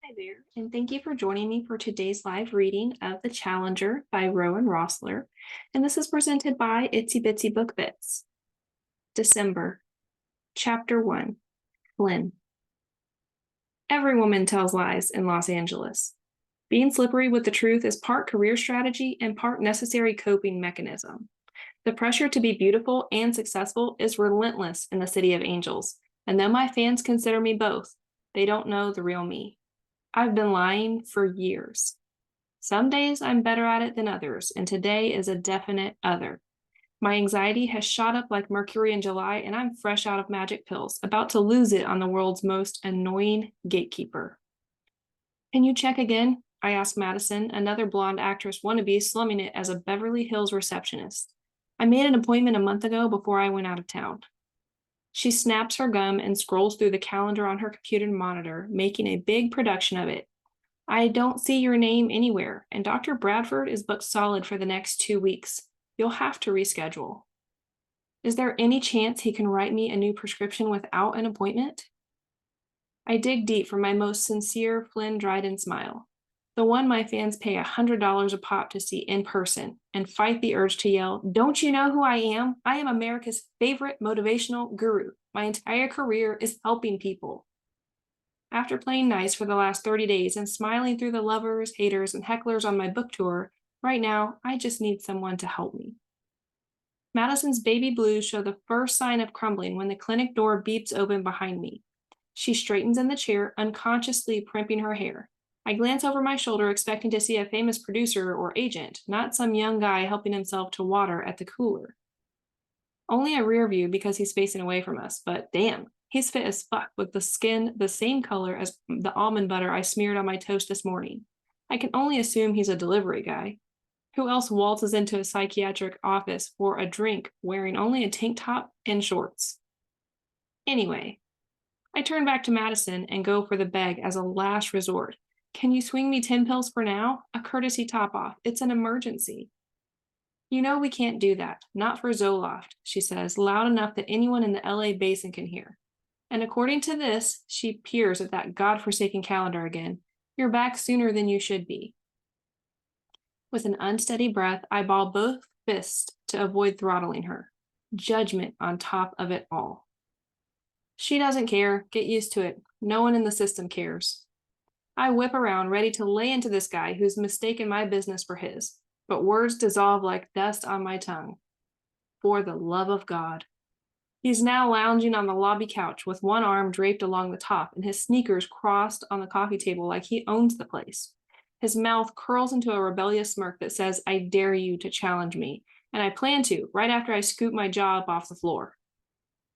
Hi there, and thank you for joining me for today's live reading of The Challenger by Rowan Rossler. And this is presented by Itsy Bitsy Book Bits. December, Chapter 1, Flynn. Every woman tells lies in Los Angeles. Being slippery with the truth is part career strategy and part necessary coping mechanism. The pressure to be beautiful and successful is relentless in the City of Angels, and though my fans consider me both, they don't know the real me. I've been lying for years. Some days I'm better at it than others, and today is a definite other. My anxiety has shot up like mercury in July, and I'm fresh out of magic pills, about to lose it on the world's most annoying gatekeeper. Can you check again? I asked Madison, another blonde actress wannabe slumming it as a Beverly Hills receptionist. I made an appointment a month ago before I went out of town. She snaps her gum and scrolls through the calendar on her computer monitor, making a big production of it. I don't see your name anywhere, and Dr. Bradford is booked solid for the next 2 weeks. You'll have to reschedule. Is there any chance he can write me a new prescription without an appointment? I dig deep for my most sincere Flynn Dryden smile, the one my fans pay $100 a pop to see in person, and fight the urge to yell, "Don't you know who I am? I am America's favorite motivational guru. My entire career is helping people." After playing nice for the last 30 days and smiling through the lovers, haters, and hecklers on my book tour, right now, I just need someone to help me. Madison's baby blues show the first sign of crumbling when the clinic door beeps open behind me. She straightens in the chair, unconsciously primping her hair. I glance over my shoulder, expecting to see a famous producer or agent, not some young guy helping himself to water at the cooler. Only a rear view because he's facing away from us, but damn, he's fit as fuck with the skin the same color as the almond butter I smeared on my toast this morning. I can only assume he's a delivery guy. Who else waltzes into a psychiatric office for a drink wearing only a tank top and shorts? Anyway, I turn back to Madison and go for the beg as a last resort. Can you swing me 10 pills for now? A courtesy top off. It's an emergency. You know we can't do that. Not for Zoloft, she says, loud enough that anyone in the LA basin can hear. And according to this, she peers at that godforsaken calendar again. You're back sooner than you should be. With an unsteady breath, I ball both fists to avoid throttling her. Judgment on top of it all. She doesn't care. Get used to it. No one in the system cares. I whip around, ready to lay into this guy who's mistaken my business for his, but words dissolve like dust on my tongue. For the love of God. He's now lounging on the lobby couch with one arm draped along the top and his sneakers crossed on the coffee table like he owns the place. His mouth curls into a rebellious smirk that says, "I dare you to challenge me," and I plan to, right after I scoop my jaw up off the floor.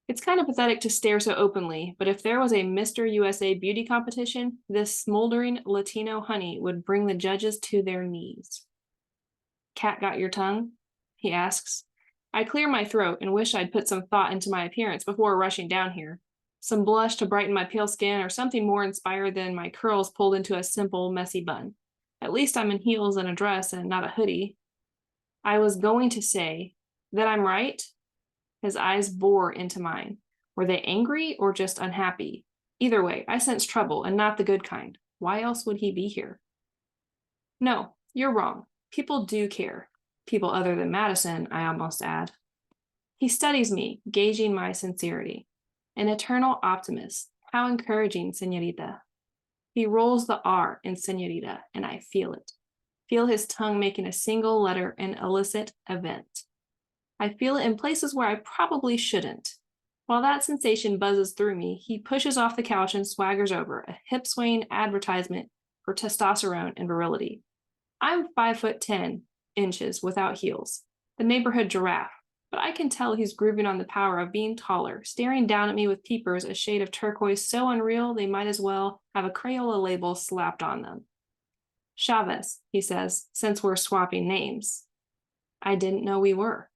It's kind of pathetic to stare so openly, but if there was a Mr. USA beauty competition, this smoldering Latino honey would bring the judges to their knees. "Cat got your tongue?" he asks. I clear my throat and wish I'd put some thought into my appearance before rushing down here. Some blush to brighten my pale skin or something more inspired than my curls pulled into a simple, messy bun. At least I'm in heels and a dress and not a hoodie. I was going to say that I'm right. His eyes bore into mine. Were they angry or just unhappy? Either way, I sense trouble and not the good kind. Why else would he be here? No, you're wrong. People do care. People other than Madison, I almost add. He studies me, gauging my sincerity. An eternal optimist. How encouraging, señorita. He rolls the R in señorita, and I feel it. Feel his tongue making a single letter an illicit event. I feel it in places where I probably shouldn't. While that sensation buzzes through me, he pushes off the couch and swaggers over, a hip-swaying advertisement for testosterone and virility. I'm 5'10" without heels, the neighborhood giraffe, but I can tell he's grooving on the power of being taller, staring down at me with peepers a shade of turquoise so unreal they might as well have a Crayola label slapped on them. "Chavez," he says, "since we're swapping names." I didn't know we were.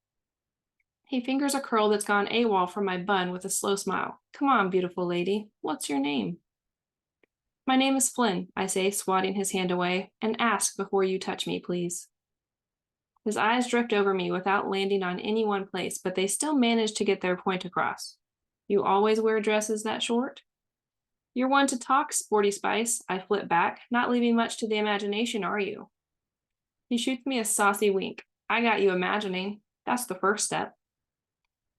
He fingers a curl that's gone AWOL from my bun with a slow smile. "Come on, beautiful lady. What's your name?" "My name is Flynn," I say, swatting his hand away, "and ask before you touch me, please." His eyes drift over me without landing on any one place, but they still manage to get their point across. "You always wear dresses that short?" You're one to talk, Sporty Spice, I flip back, not leaving much to the imagination, are you? He shoots me a saucy wink. I got you imagining. That's the first step.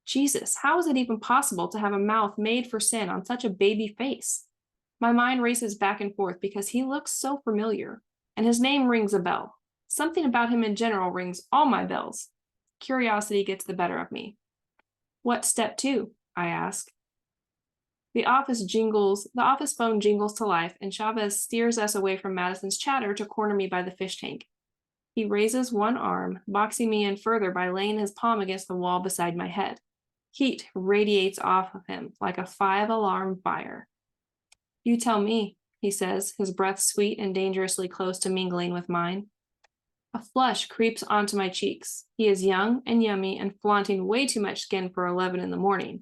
Jesus, how is it even possible to have a mouth made for sin on such a baby face? My mind races back and forth because he looks so familiar, and his name rings a bell. Something about him in general rings all my bells. Curiosity gets the better of me. What's step 2? I ask. The office phone jingles to life, and Chavez steers us away from Madison's chatter to corner me by the fish tank. He raises one arm, boxing me in further by laying his palm against the wall beside my head. Heat radiates off of him like a 5-alarm fire. You tell me, he says, his breath sweet and dangerously close to mingling with mine. A flush creeps onto my cheeks. He is young and yummy and flaunting way too much skin for 11 in the morning.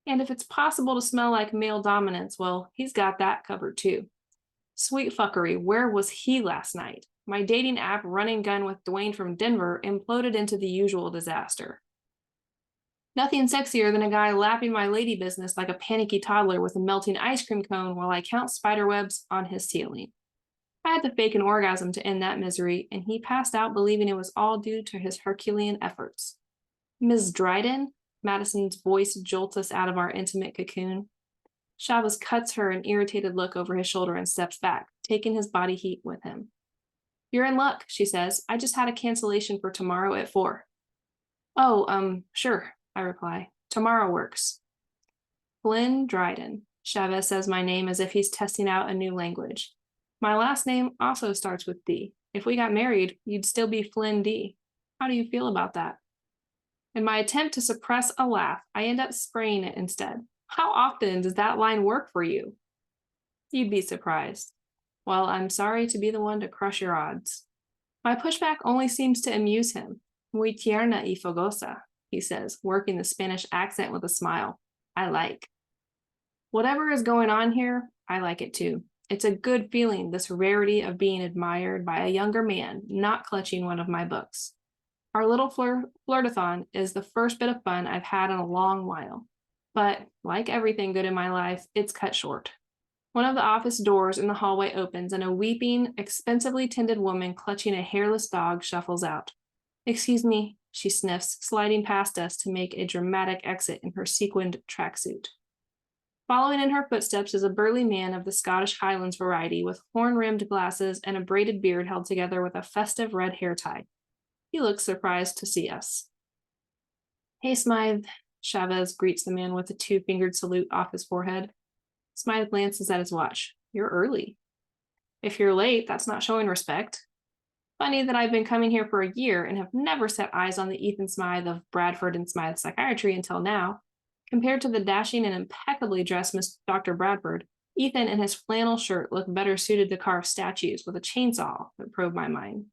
And if it's possible to smell like male dominance, well, he's got that covered too. Sweet fuckery, where was he last night? My dating app running gun with Dwayne from Denver imploded into the usual disaster. Nothing sexier than a guy lapping my lady business like a panicky toddler with a melting ice cream cone while I count spiderwebs on his ceiling. I had to fake an orgasm to end that misery, and he passed out believing it was all due to his Herculean efforts. Ms. Dryden? Madison's voice jolts us out of our intimate cocoon. Chavez cuts her an irritated look over his shoulder and steps back, taking his body heat with him. You're in luck, she says. I just had a cancellation for tomorrow at 4. Oh, sure, I reply. Tomorrow works. Flynn Dryden. Chavez says my name as if he's testing out a new language. My last name also starts with D. If we got married, you'd still be Flynn D. How do you feel about that? In my attempt to suppress a laugh, I end up spraying it instead. How often does that line work for you? You'd be surprised. Well, I'm sorry to be the one to crush your odds. My pushback only seems to amuse him. Muy tierna y fogosa, he says, working the Spanish accent with a smile. I like. Whatever is going on here, I like it too. It's a good feeling, this rarity of being admired by a younger man not clutching one of my books. Our little flirtathon is the first bit of fun I've had in a long while. But, like everything good in my life, it's cut short. One of the office doors in the hallway opens and a weeping, expensively tended woman clutching a hairless dog shuffles out. Excuse me, she sniffs, sliding past us to make a dramatic exit in her sequined tracksuit. Following in her footsteps is a burly man of the Scottish Highlands variety with horn-rimmed glasses and a braided beard held together with a festive red hair tie. He looks surprised to see us. Hey, Smythe, Chavez greets the man with a 2-fingered salute off his forehead. Smythe glances at his watch. You're early. If you're late, that's not showing respect. Funny that I've been coming here for a year and have never set eyes on the Ethan Smythe of Bradford and Smythe Psychiatry until now. Compared to the dashing and impeccably dressed Miss Dr. Bradford, Ethan in his flannel shirt looked better suited to carve statues with a chainsaw that probed my mind.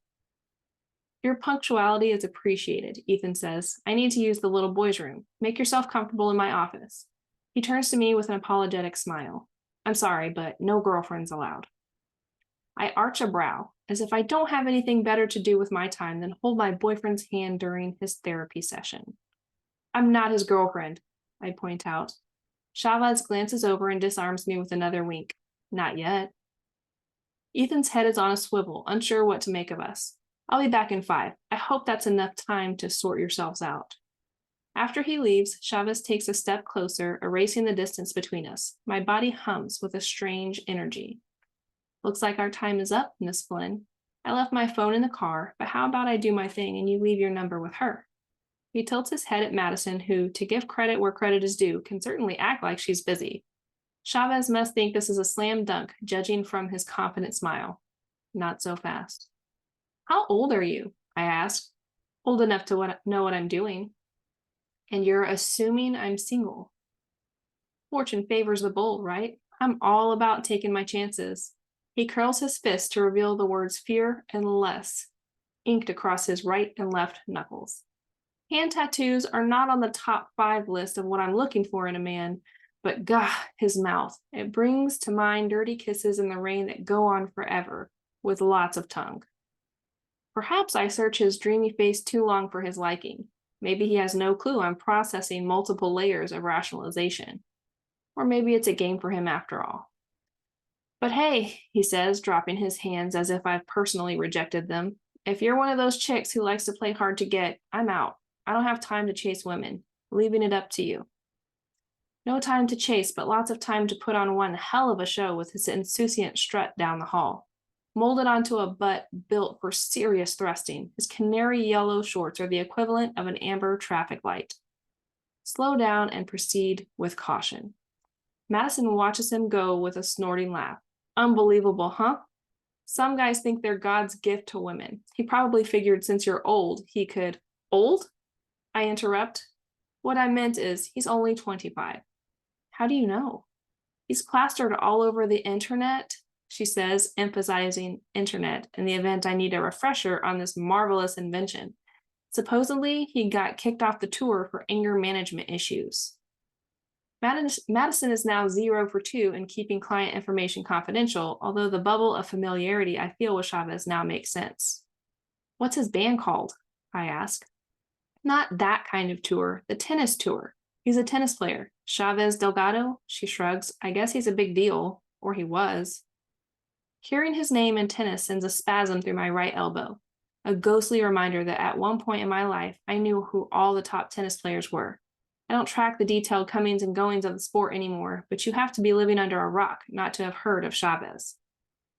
Your punctuality is appreciated, Ethan says. I need to use the little boy's room. Make yourself comfortable in my office. He turns to me with an apologetic smile. I'm sorry, but no girlfriends allowed. I arch a brow, as if I don't have anything better to do with my time than hold my boyfriend's hand during his therapy session. I'm not his girlfriend, I point out. Chavez glances over and disarms me with another wink. Not yet. Ethan's head is on a swivel, unsure what to make of us. I'll be back in 5. I hope that's enough time to sort yourselves out. After he leaves, Chavez takes a step closer, erasing the distance between us. My body hums with a strange energy. Looks like our time is up, Miss Flynn. I left my phone in the car, but how about I do my thing and you leave your number with her? He tilts his head at Madison, who, to give credit where credit is due, can certainly act like she's busy. Chavez must think this is a slam dunk, judging from his confident smile. Not so fast. How old are you? I ask. Old enough to know what I'm doing. And you're assuming I'm single. Fortune favors the bold, right? I'm all about taking my chances. He curls his fist to reveal the words fear and less, inked across his right and left knuckles. Hand tattoos are not on the top 5 list of what I'm looking for in a man, but gah, his mouth. It brings to mind dirty kisses in the rain that go on forever, with lots of tongue. Perhaps I search his dreamy face too long for his liking. Maybe he has no clue I'm processing multiple layers of rationalization. Or maybe it's a game for him after all. But hey, he says, dropping his hands as if I've personally rejected them. If you're one of those chicks who likes to play hard to get, I'm out. I don't have time to chase women. Leaving it up to you. No time to chase, but lots of time to put on one hell of a show with his insouciant strut down the hall. Molded onto a butt built for serious thrusting, his canary yellow shorts are the equivalent of an amber traffic light. Slow down and proceed with caution. Madison watches him go with a snorting laugh. Unbelievable, huh? Some guys think they're God's gift to women. He probably figured since you're old, he could. Old? I interrupt. What I meant is, he's only 25. How do you know? He's plastered all over the internet, she says, emphasizing internet in the event I need a refresher on this marvelous invention. Supposedly, he got kicked off the tour for anger management issues. Madison is now 0 for 2 in keeping client information confidential, although the bubble of familiarity I feel with Chavez now makes sense. What's his band called? I ask. Not that kind of tour, the tennis tour. He's a tennis player. Chavez Delgado? She shrugs. I guess he's a big deal, or he was. Hearing his name in tennis sends a spasm through my right elbow, a ghostly reminder that at one point in my life, I knew who all the top tennis players were. I don't track the detailed comings and goings of the sport anymore, but you have to be living under a rock not to have heard of Chavez.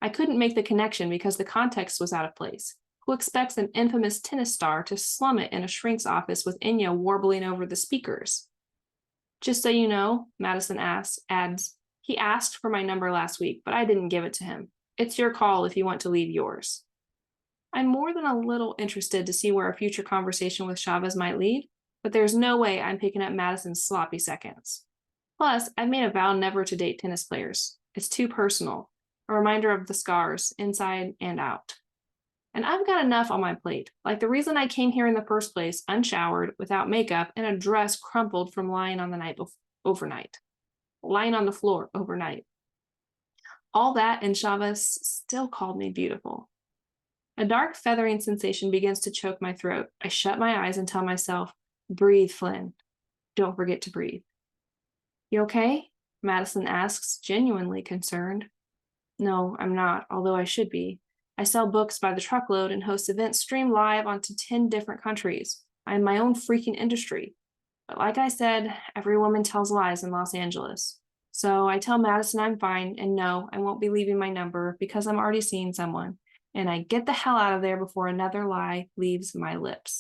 I couldn't make the connection because the context was out of place. Who expects an infamous tennis star to slum it in a shrink's office with Enya warbling over the speakers? Just so you know, Madison adds, he asked for my number last week, but I didn't give it to him. It's your call if you want to leave yours. I'm more than a little interested to see where a future conversation with Chavez might lead, but there's no way I'm picking up Madison's sloppy seconds. Plus, I've made a vow never to date tennis players. It's too personal, a reminder of the scars, inside and out. And I've got enough on my plate, like the reason I came here in the first place, unshowered, without makeup, and a dress crumpled from lying on the floor overnight. All that, and Chavez still called me beautiful. A dark feathering sensation begins to choke my throat. I shut my eyes and tell myself, breathe, Flynn. Don't forget to breathe. You okay? Madison asks, genuinely concerned. No, I'm not, although I should be. I sell books by the truckload and host events streamed live onto 10 different countries. I'm my own freaking industry. But like I said, every woman tells lies in Los Angeles. So I tell Madison I'm fine, and no, I won't be leaving my number because I'm already seeing someone. And I get the hell out of there before another lie leaves my lips.